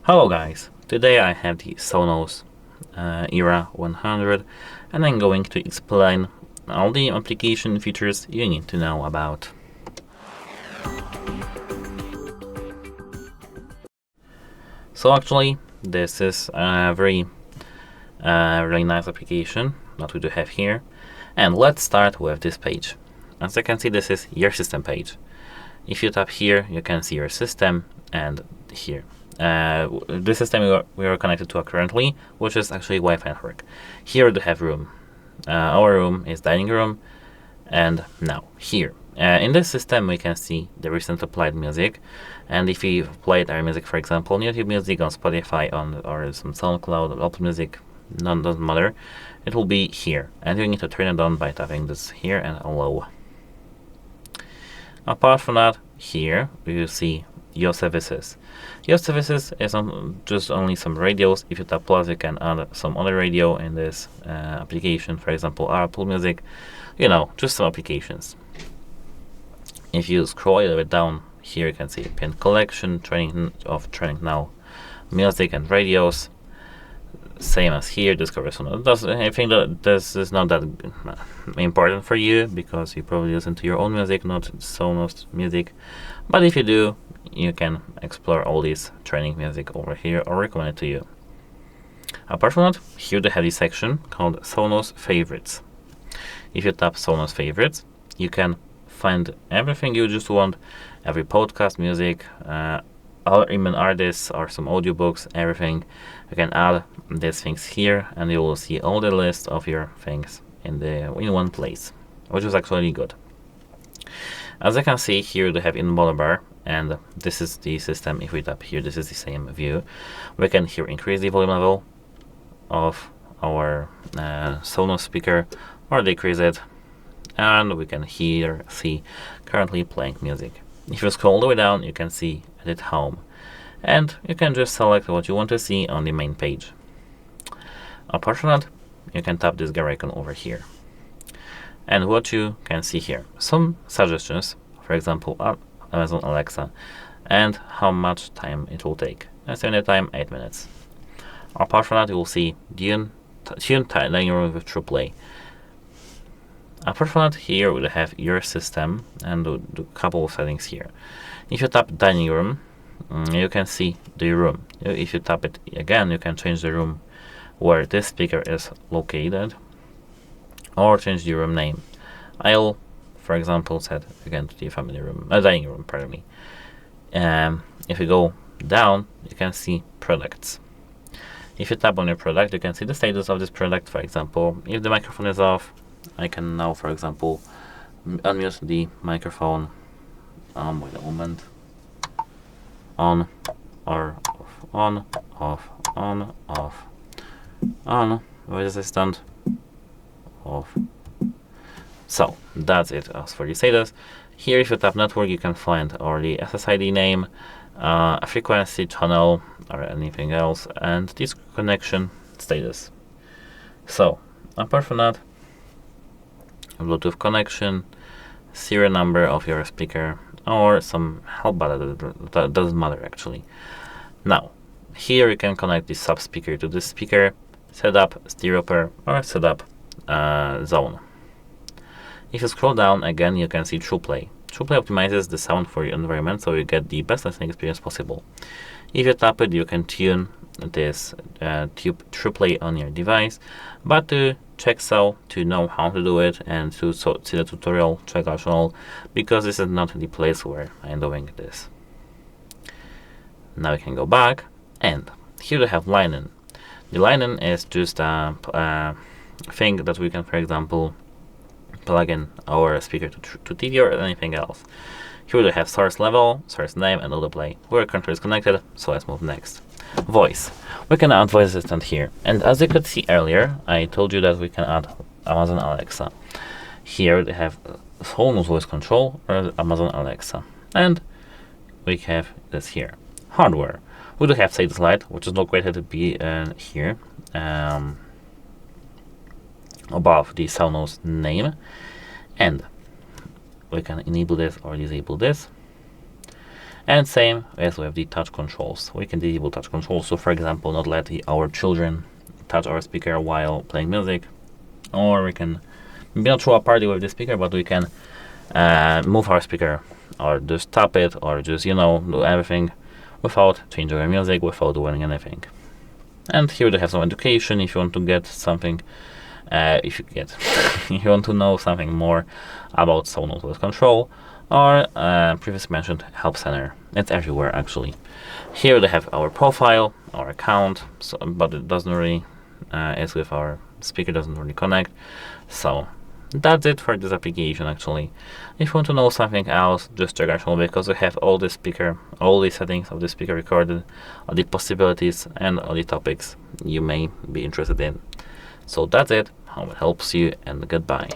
Hello guys, today I have the Sonos Era 100 and I'm going to explain all the application features you need to know about. So actually this is a really nice application that we do have here, and let's start with this page. As you can see, this is your system page. If you tap here, you can see your system, and here the system we are connected to currently, which is actually Wi-Fi network. Here we have room. Our room is dining room, and now here in this system we can see the recent applied music, and if we played our music, for example, on YouTube Music, on Spotify, or some SoundCloud, or Apple Music, doesn't matter, it will be here, and you need to turn it on by tapping this here and allow. Apart from that, here you see your services. Your services is just only some radios. If you tap plus, you can add some other radio in this application, for example Apple Music, just some applications. If you scroll a little bit down, here you can see pin collection, training now, music and radios. Same as here, discover Sonos. I think that this is not that important for you because you probably listen to your own music, not Sonos music. But if you do, you can explore all these training music over here or recommend it to you. Apart from that, here they have this section called Sonos Favorites. If you tap Sonos Favorites, you can find everything you just want, every podcast, music, or even artists or some audiobooks, everything. You can add these things here, and you will see all the list of your things in one place, which is actually good. As you can see here, they have in model bar, and this is the system. If we tap here, this is the same view. We can here increase the volume level of our Sonos speaker or decrease it, and we can here see currently playing music. If you scroll all the way down, you can see Edit Home, and you can just select what you want to see on the main page. Apart from that, you can tap this gear icon over here, and what you can see here, some suggestions, for example Amazon Alexa, and how much time it will take. Estimated time 8 minutes. Apart from that, you will see tune dining room with TruePlay. Apart from that, here we have your system and the couple of settings here. If you tap dining room, you can see the room. If you tap it again, you can change the room where this speaker is located, or change the room name. I'll, for example, set again to the family room, dining room, pardon me. If you go down, you can see products. If you tap on your product, you can see the status of this product. For example, if the microphone is off, I can now, for example, unmute the microphone. Wait a moment. On or off, on, off, on, off, on. Voice assistant, off. So that's it as for the status. Here, if you tap network, you can find or the SSID name, a frequency, channel, or anything else, and this connection status. So apart from that, Bluetooth connection, serial number of your speaker, or some help, but that doesn't matter actually. Now, here you can connect the sub speaker to this speaker, set up stereo pair, or set up zone. If you scroll down again, you can see TruePlay. TruePlay optimizes the sound for your environment, so you get the best listening experience possible. If you tap it, you can tune this TruePlay on your device, but to check to know how to do it and to see the tutorial, check our channel, because this is not the place where I'm doing this. Now we can go back, and here we have line-in. The line-in is just a thing that we can, for example, plug in our speaker to TV or anything else. Here we have source level, source name, and autoplay. Where control is connected, so let's move next. Voice. We can add voice assistant here, and as you could see earlier, I told you that we can add Amazon Alexa. Here they have Sonos voice control or Amazon Alexa, and we have this here. Hardware. We do have status light, which is located to be here above the Sonos name, and we can enable this or disable this. And same as with the touch controls. We can disable touch controls, so for example, not let our children touch our speaker while playing music, or we can maybe not throw a party with the speaker, but we can move our speaker, or just tap it, or just, do everything without changing our music, without doing anything. And here they have some education if you want to get something, if you want to know something more about Sonos Voice Control, or previously mentioned Help Center. It's everywhere actually. Here they have our profile, our account, but it doesn't really, as with our speaker, doesn't really connect. So that's it for this application actually. If you want to know something else, just check our channel, because we have all the settings of the speaker recorded, all the possibilities and all the topics you may be interested in. So that's it. Hope it helps you, and goodbye.